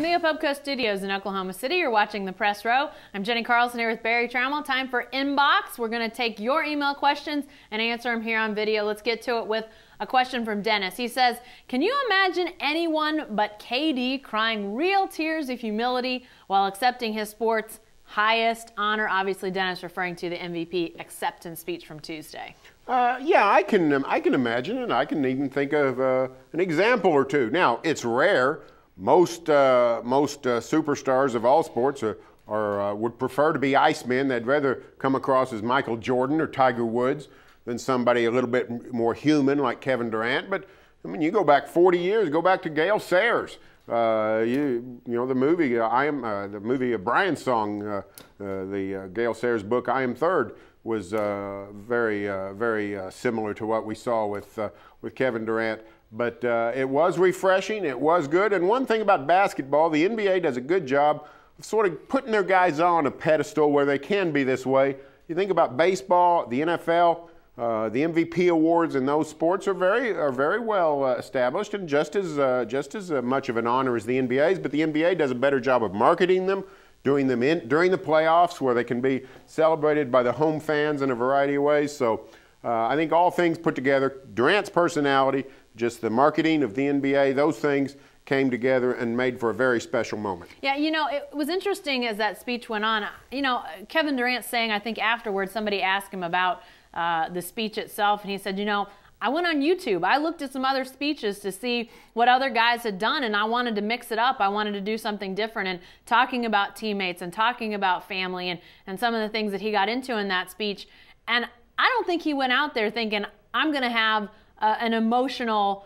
From the Pubco Studios in Oklahoma City, you're watching The Press Row. I'm Jenny Carlson here with Barry Trammell. Time for Inbox. We're going to take your email questions and answer them here on video. Let's get to it with a question from Dennis. He says, can you imagine anyone but KD crying real tears of humility while accepting his sport's highest honor? Obviously, Dennis referring to the MVP acceptance speech from Tuesday. Yeah, I can imagine it. I can even think of an example or two. Now, it's rare. Most superstars of all sports would prefer to be Icemen. They'd rather come across as Michael Jordan or Tiger Woods than somebody a little bit more human like Kevin Durant. But I mean, you go back 40 years, go back to Gale Sayers. You know the movie the movie Brian's song, the Gale Sayers book I Am Third was very similar to what we saw with Kevin Durant. But it was refreshing, it was good. And one thing about basketball, the NBA does a good job of sort of putting their guys on a pedestal where they can be this way. You think about baseball, the NFL, the MVP awards in those sports are very well established and just as much of an honor as the NBA's. But the NBA does a better job of marketing them, doing them during the playoffs where they can be celebrated by the home fans in a variety of ways. So I think all things put together, Durant's personality, just the marketing of the NBA, those things came together and made for a very special moment. Yeah, you know, it was interesting as that speech went on. You know, Kevin Durant saying, I think afterwards, somebody asked him about the speech itself, and he said, you know, I went on YouTube. I looked at some other speeches to see what other guys had done, and I wanted to mix it up. I wanted to do something different, and talking about teammates and talking about family and some of the things that he got into in that speech. And I don't think he went out there thinking, I'm going to have an emotional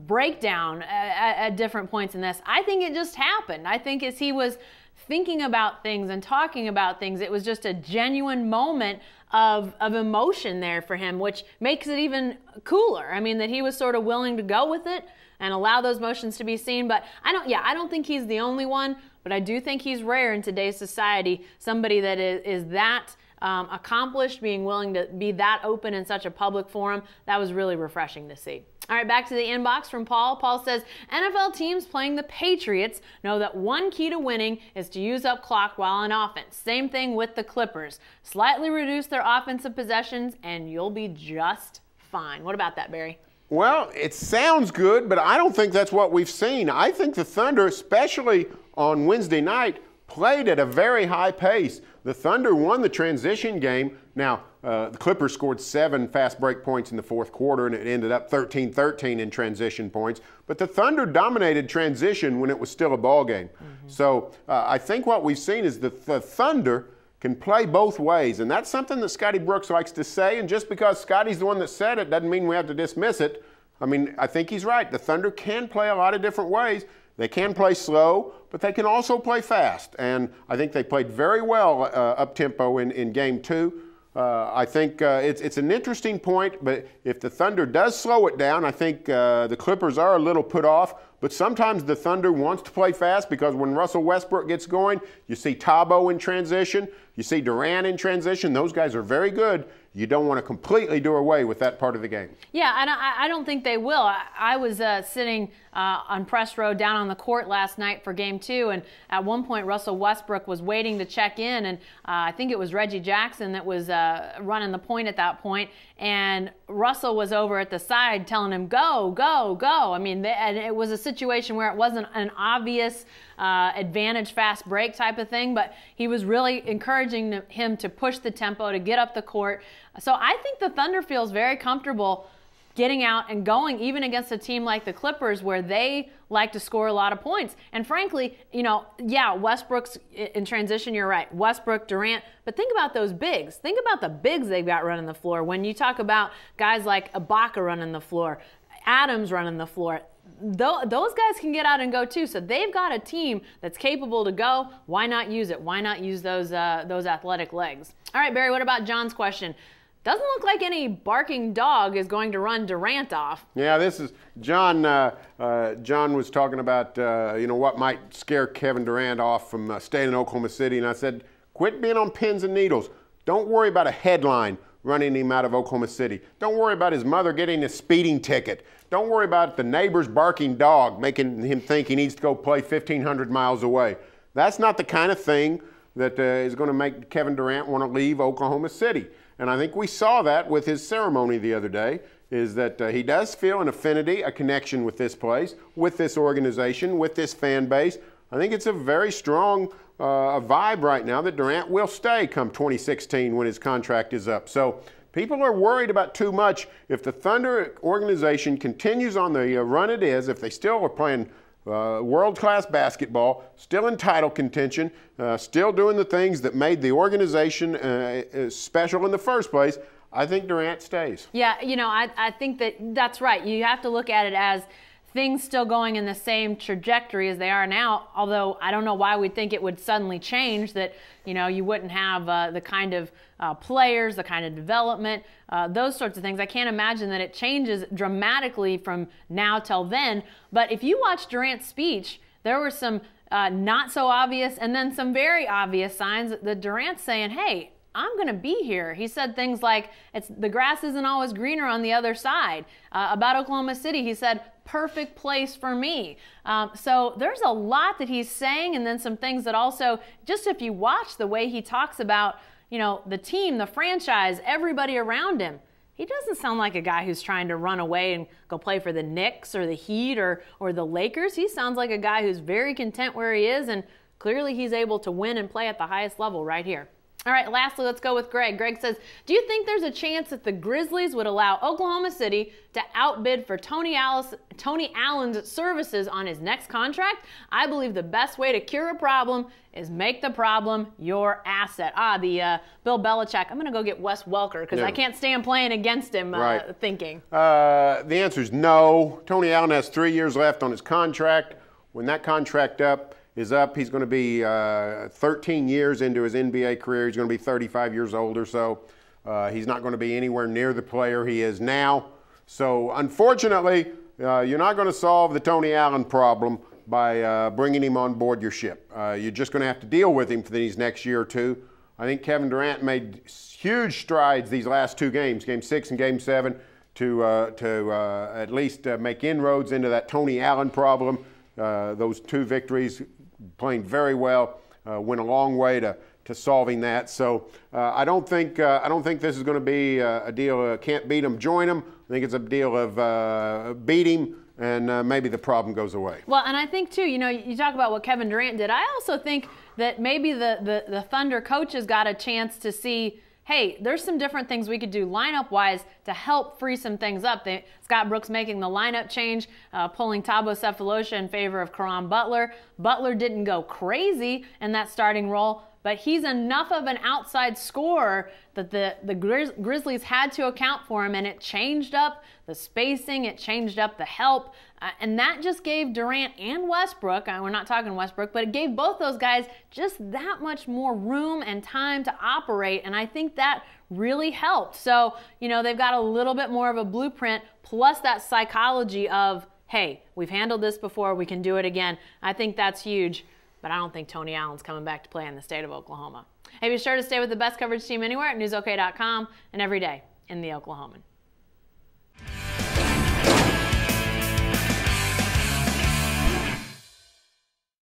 breakdown at different points in this. I think it just happened. I think as he was thinking about things and talking about things, it was just a genuine moment of emotion there for him, which makes it even cooler. I mean, that he was sort of willing to go with it and allow those emotions to be seen. But I don't think he's the only one, but I do think he's rare in today's society, somebody that is that accomplished, being willing to be that open in such a public forum. That was really refreshing to see. All right, back to the inbox from Paul. Paul says, NFL teams playing the Patriots know that one key to winning is to use up clock while on offense. Same thing with the Clippers. Slightly reduce their offensive possessions and you'll be just fine. What about that, Barry? Well, it sounds good, but I don't think that's what we've seen. I think the Thunder, especially on Wednesday night, played at a very high pace. The Thunder won the transition game. Now, the Clippers scored 7 fast break points in the fourth quarter, and it ended up 13-13 in transition points. But the Thunder dominated transition when it was still a ball game. So I think what we've seen is that the Thunder can play both ways, and that's something that Scotty Brooks likes to say. And just because Scotty's the one that said it doesn't mean we have to dismiss it. I mean, I think he's right. The Thunder can play a lot of different ways. They can play slow, but they can also play fast. And I think they played very well up-tempo in Game 2. I think it's an interesting point, but if the Thunder does slow it down, I think the Clippers are a little put off. But sometimes the Thunder wants to play fast because when Russell Westbrook gets going, you see Tabo in transition, you see Durant in transition. Those guys are very good. You don't want to completely do away with that part of the game. Yeah, I don't think they will. I was sitting on press row down on the court last night for Game 2, and at one point Russell Westbrook was waiting to check in, and I think it was Reggie Jackson that was running the point at that point, and Russell was over at the side telling him, go, go, go. I mean, and it was a situation where it wasn't an obvious advantage fast break type of thing, but he was really encouraging him to push the tempo, to get up the court. So I think the Thunder feels very comfortable getting out and going, even against a team like the Clippers where they like to score a lot of points. And frankly, you know, yeah, Westbrook's in transition, you're right. Westbrook, Durant, but think about those bigs. Think about the bigs they've got running the floor. When you talk about guys like Ibaka running the floor, Adams running the floor, those guys can get out and go too. So they've got a team that's capable to go. Why not use it? Why not use those athletic legs? All right, Barry, what about John's question? Doesn't look like any barking dog is going to run Durant off. Yeah, this is John. John was talking about you know, what might scare Kevin Durant off from staying in Oklahoma City, and I said, quit being on pins and needles. Don't worry about a headline. running him out of Oklahoma City. Don't worry about his mother getting a speeding ticket. Don't worry about the neighbor's barking dog making him think he needs to go play 1,500 miles away. That's not the kind of thing that is going to make Kevin Durant want to leave Oklahoma City. And I think we saw that with his ceremony the other day, is that he does feel an affinity, a connection with this place, with this organization, with this fan base. I think it's a very strong vibe right now that Durant will stay come 2016 when his contract is up. So people are worried about too much. If the Thunder organization continues on the run it is, if they still are playing world-class basketball, still in title contention, still doing the things that made the organization special in the first place, I think Durant stays. Yeah, you know, I think that's right. You have to look at it as things still going in the same trajectory as they are now, although I don't know why we'd think it would suddenly change, that, you know, you wouldn't have the kind of players, the kind of development, those sorts of things. I can't imagine that it changes dramatically from now till then. But if you watch Durant's speech, there were some not so obvious and then some very obvious signs that Durant's saying, hey, I'm going to be here. He said things like, the grass isn't always greener on the other side. About Oklahoma City, he said, perfect place for me. So there's a lot that he's saying, and then some things that also, just if you watch the way he talks about, you know, the team, the franchise, everybody around him, he doesn't sound like a guy who's trying to run away and go play for the Knicks or the Heat or the Lakers. He sounds like a guy who's very content where he is, and clearly he's able to win and play at the highest level right here. All right, lastly, let's go with Greg. Greg says, do you think there's a chance that the Grizzlies would allow Oklahoma City to outbid for Tony Allen's services on his next contract? I believe the best way to cure a problem is make the problem your asset. The Bill Belichick, I'm going to go get Wes Welker because I can't stand playing against him thinking. The answer is no. Tony Allen has 3 years left on his contract. When that contract is up, he's going to be 13 years into his NBA career. He's going to be 35 years old or so. He's not going to be anywhere near the player he is now. So unfortunately, you're not going to solve the Tony Allen problem by bringing him on board your ship. You're just going to have to deal with him for these next year or two. I think Kevin Durant made huge strides these last two games, Game 6 and Game 7, to at least make inroads into that Tony Allen problem. Those two victories, playing very well, went a long way to solving that. So I don't think this is going to be a deal of can't beat him, join him. I think it's a deal of beat him, and maybe the problem goes away. Well, and I think too, you know, you talk about what Kevin Durant did. I also think that maybe the Thunder coaches got a chance to see, hey, there's some different things we could do lineup-wise to help free some things up. Scott Brooks making the lineup change, pulling Thabo Sefolosha in favor of Caron Butler. Butler didn't go crazy in that starting role, but he's enough of an outside scorer that the Grizzlies had to account for him, and it changed up the spacing, it changed up the help, and that just gave Durant and Westbrook, we're not talking Westbrook, but it gave both those guys just that much more room and time to operate, and I think that really helped. So, you know, they've got a little bit more of a blueprint, plus that psychology of, hey, we've handled this before, we can do it again. I think that's huge, but I don't think Tony Allen's coming back to play in the state of Oklahoma. Hey, be sure to stay with the best coverage team anywhere at newsok.com and every day in the Oklahoman.